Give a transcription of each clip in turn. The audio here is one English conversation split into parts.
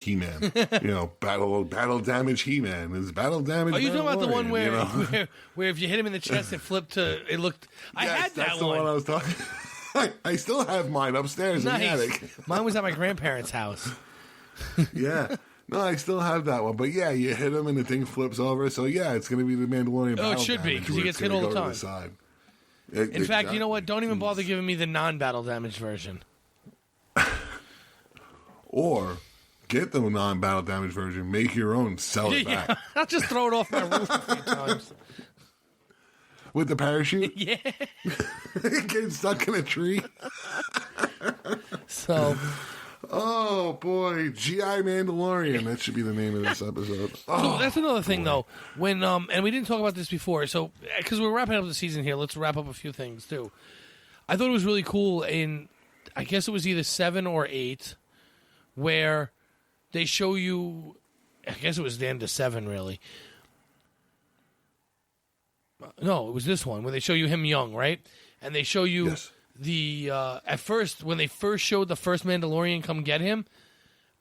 He-Man. Battle damage He-Man. It's battle damage. Are you talking about the one where, you know? where if you hit him in the chest, it flipped to? It looked. I had that that's the one. one I was talking. I still have mine upstairs in the attic. Mine was at my grandparents' house. Yeah. No, I still have that one. But yeah, you hit him and the thing flips over. So yeah, it's going to be the Mandalorian. Oh, it should be because he gets hit all the time. In fact, you know what? Don't even bother giving me the non-battle damage version. Or get the non-battle damage version, make your own, sell it back. I'll just throw it off my roof a few times. With the parachute? Yeah. Getting stuck in a tree? So. Oh, boy. G.I. Mandalorian. That should be the name of this episode. So that's another thing, though. When and we didn't talk about this before, so because we're wrapping up the season here, let's wrap up a few things, too. I thought it was really cool in, I guess it was either 7 or 8, where they show you, I guess it was the end of 7, really. No, it was this one, where they show you him young, right? And they show you the, at first, when they first showed the first Mandalorian come get him,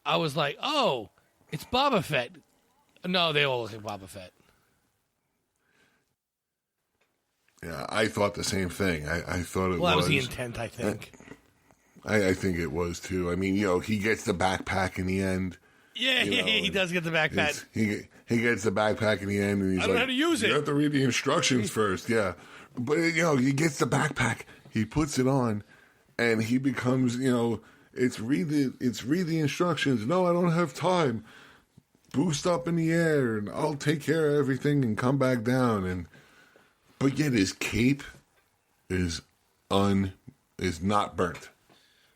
I was like, oh, it's Boba Fett. No, they all look like Boba Fett. Yeah, I thought the same thing. I thought it was. Well, that was the intent, I think. I think it was, too. I mean, he gets the backpack in the end. Yeah, he does get the backpack. He gets the backpack in the end, and he's like, I don't know how to use it. You have to read the instructions first, yeah. But, he gets the backpack, he puts it on, and he becomes, it's read the instructions. No, I don't have time. Boost up in the air, and I'll take care of everything and come back down. But yet his cape is not burnt.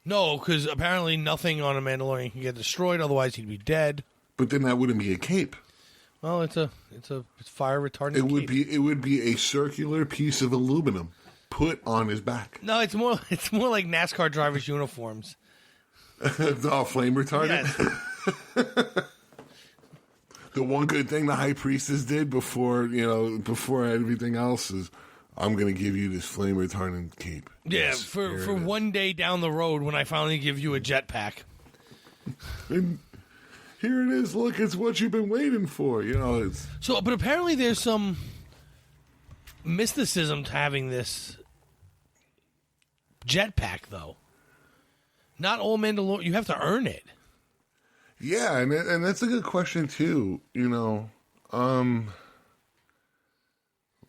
No, because apparently nothing on a Mandalorian can get destroyed, otherwise he'd be dead. But then that wouldn't be a cape. Well, it's fire retardant. It would be a circular piece of aluminum put on his back. No, it's more like NASCAR drivers' uniforms. Flame retardant. Yes. The one good thing the high priestess did before everything else is, I'm going to give you this flame retardant cape. Yeah, yes, for one day down the road when I finally give you a jetpack. And here it is. Look, it's what you've been waiting for. But apparently there's some mysticism to having this jetpack, though. Not all Mandalorian. You have to earn it. Yeah, and that's a good question too.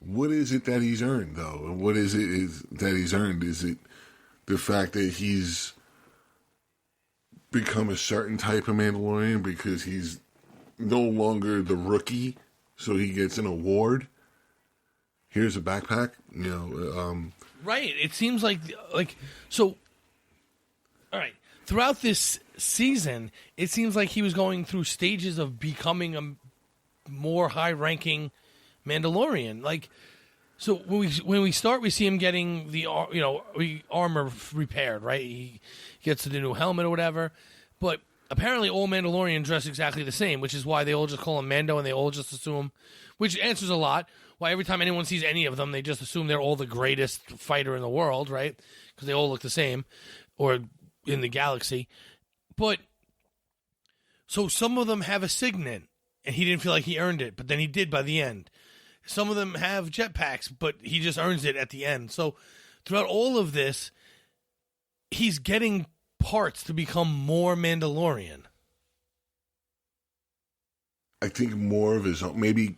What is it that he's earned, though? And what is it that he's earned? Is it the fact that he's become a certain type of Mandalorian because he's no longer the rookie, so he gets an award? Here's a backpack, Right. It seems like so. All right. Throughout this season, it seems like he was going through stages of becoming a more high-ranking Mandalorian. So when we start, we see him getting the armor repaired, right? He gets the new helmet or whatever. But apparently, all Mandalorians dress exactly the same, which is why they all just call him Mando, and they all just assume, which answers a lot. Why every time anyone sees any of them, they just assume they're all the greatest fighter in the world, right? Because they all look the same, or in the galaxy. But so some of them have a signet, and he didn't feel like he earned it, but then he did by the end. Some of them have jetpacks, but he just earns it at the end. So throughout all of this, he's getting parts to become more Mandalorian. I think more of his own. Maybe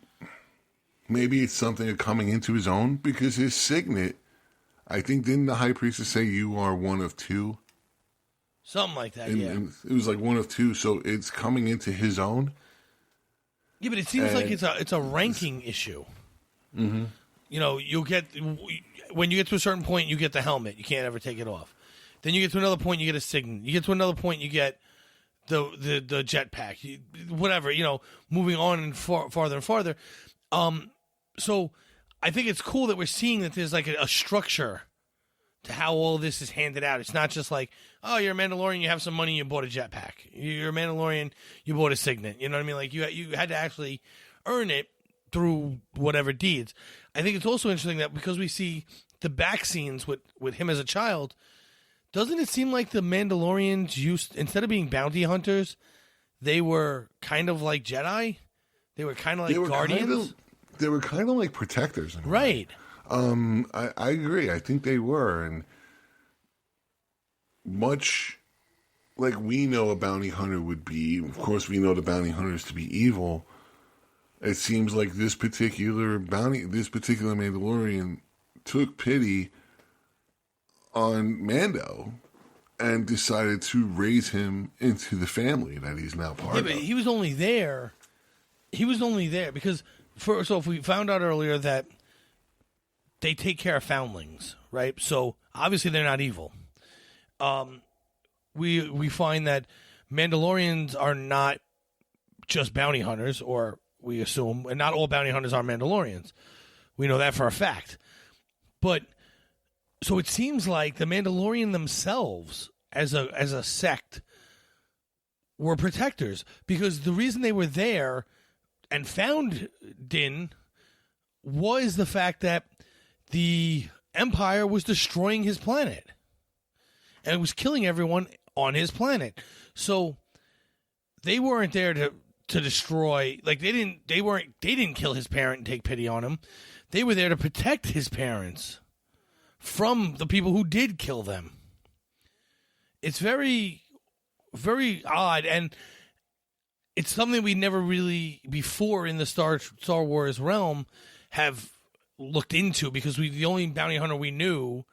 it's something of coming into his own, because his signet, I think, didn't the high priestess say you are one of two? Something like that, and it was like one of two, so it's coming into his own. Yeah, but it seems like it's a ranking issue. Mm-hmm. You'll get, when you get to a certain point, you get the helmet. You can't ever take it off. Then you get to another point, you get a signet. You get to another point, you get the jetpack. Whatever, moving on and farther and farther. So I think it's cool that we're seeing that there's like a structure to how all this is handed out. It's not just like, oh, you're a Mandalorian, you have some money, you bought a jetpack. You're a Mandalorian, you bought a signet. You know what I mean? Like you had to actually earn it through whatever deeds. I think it's also interesting that because we see the back scenes with him as a child, doesn't it seem like the Mandalorians instead of being bounty hunters, they were kind of like Jedi. They were kind of like guardians. They were kind of like protectors. Right. I agree. I think they were. And much like we know a bounty hunter would be, of course we know the bounty hunters to be evil. It seems like this particular Mandalorian took pity on Mando and decided to raise him into the family that he's now part of. But he was only there. Because if we found out earlier that they take care of foundlings, right? So obviously they're not evil. We find that Mandalorians are not just bounty hunters, or we assume, and not all bounty hunters are Mandalorians. We know that for a fact. But so it seems like the Mandalorian themselves, as a sect, were protectors, because the reason they were there and found Din was the fact that the Empire was destroying his planet and it was killing everyone on his planet. So they weren't there to destroy. Like they didn't kill his parent and take pity on him. They were there to protect his parents from the people who did kill them. It's very, very odd, and it's something we never really before in the Star Wars realm have looked into, because the only bounty hunter we knew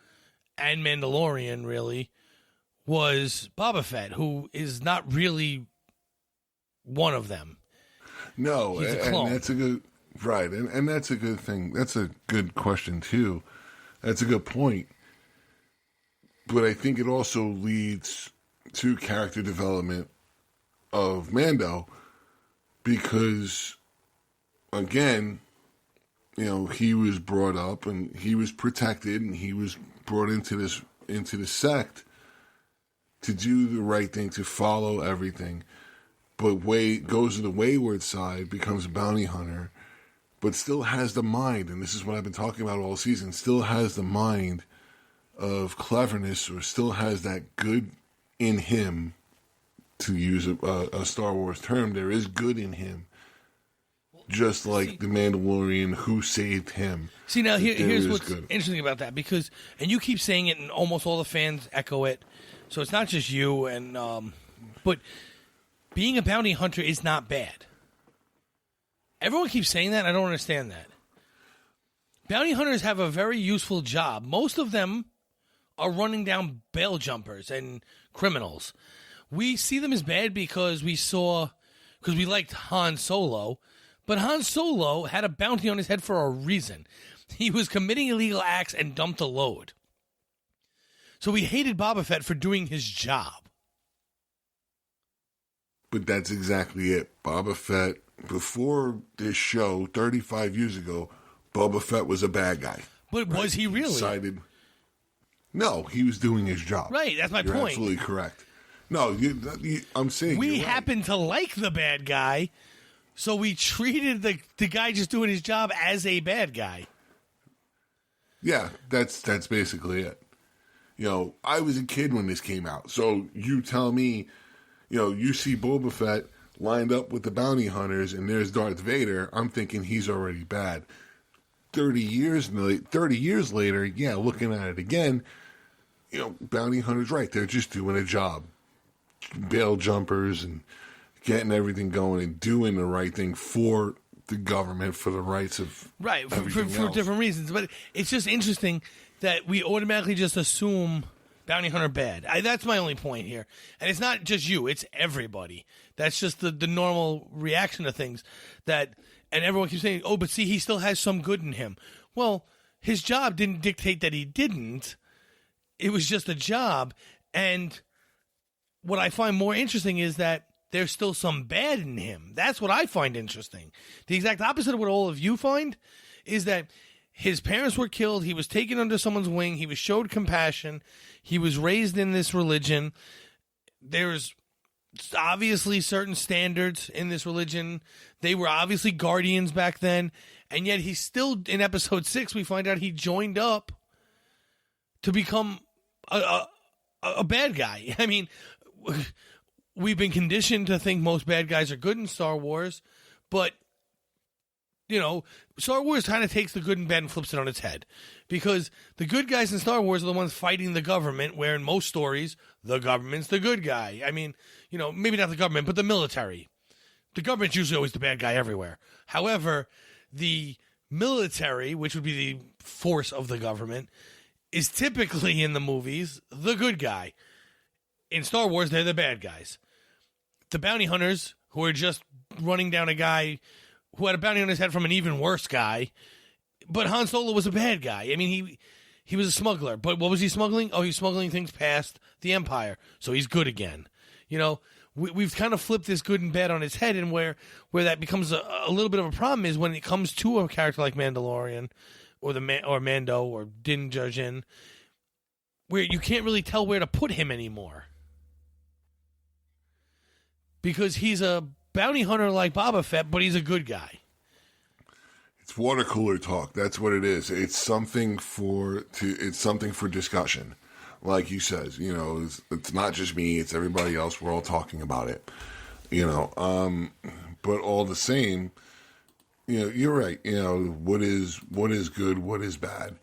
and Mandalorian really was Boba Fett, who is not really one of them. No, and that's a good right, and that's a good thing. That's a good question too. That's a good point. But I think it also leads to character development of Mando, because again, he was brought up and he was protected and he was brought into the sect to do the right thing, to follow everything. But goes to the wayward side, becomes a bounty hunter, but still has the mind, and this is what I've been talking about all season, still has the mind of cleverness, or still has that good in him, to use a Star Wars term. There is good in him, just like the Mandalorian who saved him. See, now here's what's interesting about that, because, and you keep saying it and almost all the fans echo it, so it's not just you, and but being a bounty hunter is not bad. Everyone keeps saying that, and I don't understand that. Bounty hunters have a very useful job. Most of them are running down bail jumpers and criminals. We see them as bad because we liked Han Solo, but Han Solo had a bounty on his head for a reason. He was committing illegal acts and dumped a load. So we hated Boba Fett for doing his job. But that's exactly it. Boba Fett, before this show, 35 years ago, Boba Fett was a bad guy. But right? Was he really? No, he was doing his job. Right, that's my point. You're absolutely correct. No, I'm saying we happen to like the bad guy, so we treated the guy just doing his job as a bad guy. Yeah, that's basically it. I was a kid when this came out, so you tell me, you see Boba Fett lined up with the bounty hunters, and there's Darth Vader. I'm thinking he's already bad. 30 years later, yeah, looking at it again, bounty hunters, right? They're just doing a job, bail jumpers, and getting everything going and doing the right thing for the government, for the rights of right for different reasons. But it's just interesting that we automatically just assume bounty hunter bad. That's my only point here. And it's not just you, it's everybody. That's just the normal reaction to things. And everyone keeps saying, oh, but see, he still has some good in him. Well, his job didn't dictate that he didn't. It was just a job. And what I find more interesting is that there's still some bad in him. That's what I find interesting. The exact opposite of what all of you find is that his parents were killed. He was taken under someone's wing. He was showed compassion. He was raised in this religion. There's obviously certain standards in this religion. They were obviously guardians back then. And yet he's still, in episode 6, we find out he joined up to become a bad guy. I mean, we've been conditioned to think most bad guys are good in Star Wars, but, Star Wars kind of takes the good and bad and flips it on its head. Because the good guys in Star Wars are the ones fighting the government, where in most stories, the government's the good guy. I mean, maybe not the government, but the military. The government's usually always the bad guy everywhere. However, the military, which would be the force of the government, is typically in the movies the good guy. In Star Wars, they're the bad guys. The bounty hunters, who are just running down a guy who had a bounty on his head from an even worse guy, but Han Solo was a bad guy. I mean, he was a smuggler, but what was he smuggling? Oh, he's smuggling things past the Empire, so he's good again. We've kind of flipped this good and bad on its head, and where that becomes a little bit of a problem is when it comes to a character like Mandalorian or or Mando or Din Djarin, where you can't really tell where to put him anymore. Because he's a bounty hunter like Boba Fett, but he's a good guy. It's water cooler talk. That's what it is. It's something for discussion. Like you says, it's not just me, it's everybody else. We're all talking about it. But all the same, you're right. What is good, what is bad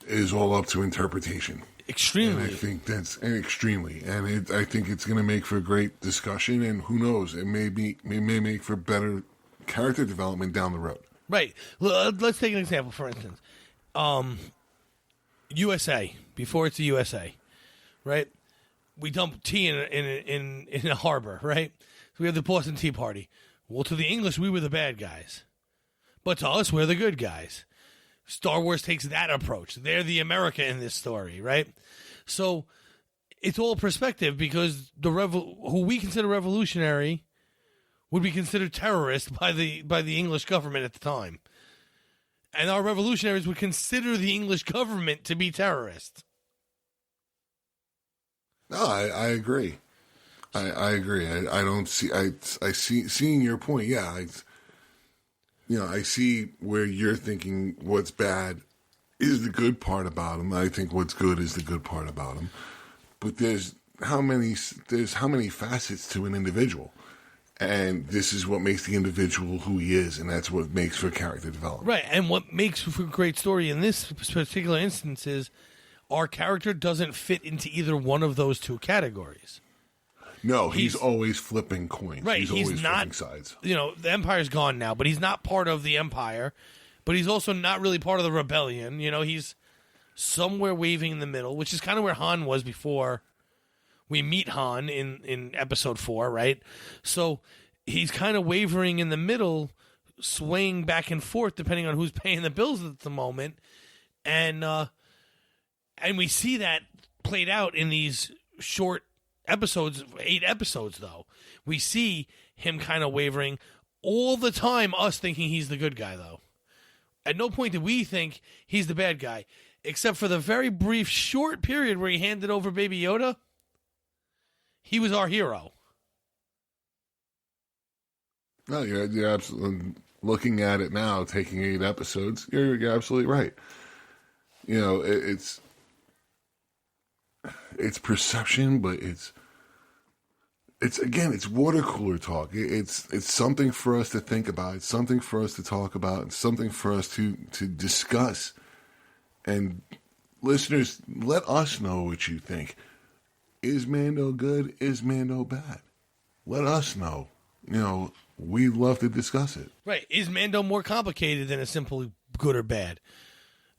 is all up to interpretation. Extremely. And I think that's extremely. And I think it's going to make for a great discussion, and who knows, it may make for better character development down the road. Right. Let's take an example, for instance. USA, before it's the USA, right? We dump tea in a harbor, right? So we have the Boston Tea Party. Well, to the English, we were the bad guys. But to us, we're the good guys. Star Wars takes that approach. They're the America in this story, right? So it's all perspective, because who we consider revolutionary would be considered terrorist by the English government at the time. And our revolutionaries would consider the English government to be terrorists. No, I agree. I agree. I don't see. I see. Seeing your point. Yeah. I see where you're thinking what's bad is the good part about him. I think what's good is the good part about him. But there's how many facets to an individual. And this is what makes the individual who he is, and that's what makes for character development. Right, and what makes for a great story in this particular instance is our character doesn't fit into either one of those two categories. No, he's always flipping coins. Right, he's always flipping sides. The Empire's gone now, but he's not part of the Empire, but he's also not really part of the rebellion. He's somewhere waving in the middle, which is kind of where Han was before we meet Han in episode 4, right? So he's kind of wavering in the middle, swaying back and forth depending on who's paying the bills at the moment. And we see that played out in these short episodes, 8 episodes though. We see him kind of wavering all the time, us thinking he's the good guy though. At no point did we think he's the bad guy, except for the very brief short period where he handed over Baby Yoda. He was our hero. No, you're absolutely looking at it now, taking 8 episodes. You're absolutely right. It's perception, but it's water cooler talk. It's something for us to think about. It's something for us to talk about. It's something for us to discuss. And listeners, let us know what you think. Is Mando good? Is Mando bad? Let us know. We'd love to discuss it. Right. Is Mando more complicated than a simple good or bad?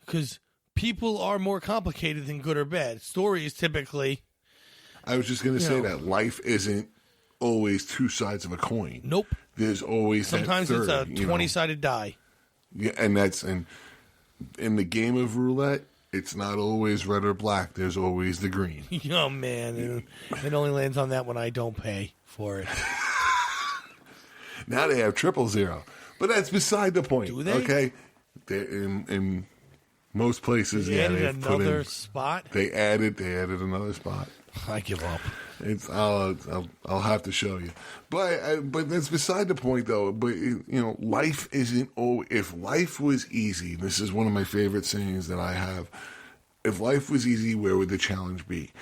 Because people are more complicated than good or bad. Stories typically... I was just going to say that life isn't always 2 sides of a coin. Nope. There's always sometimes that third, it's a 20-sided die. Yeah, and in the game of roulette, it's not always red or black. There's always the green. Oh, man. It only lands on that when I don't pay for it. Now they have 000. But that's beside the point. Do they? Okay? In most places, they added another spot? They added another spot. I give up. I'll have to show you. But that's beside the point, though. But, life isn't... if life was easy, this is one of my favorite sayings that I have. If life was easy, where would the challenge be?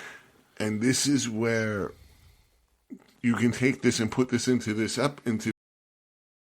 And this is where you can take this and put this into this into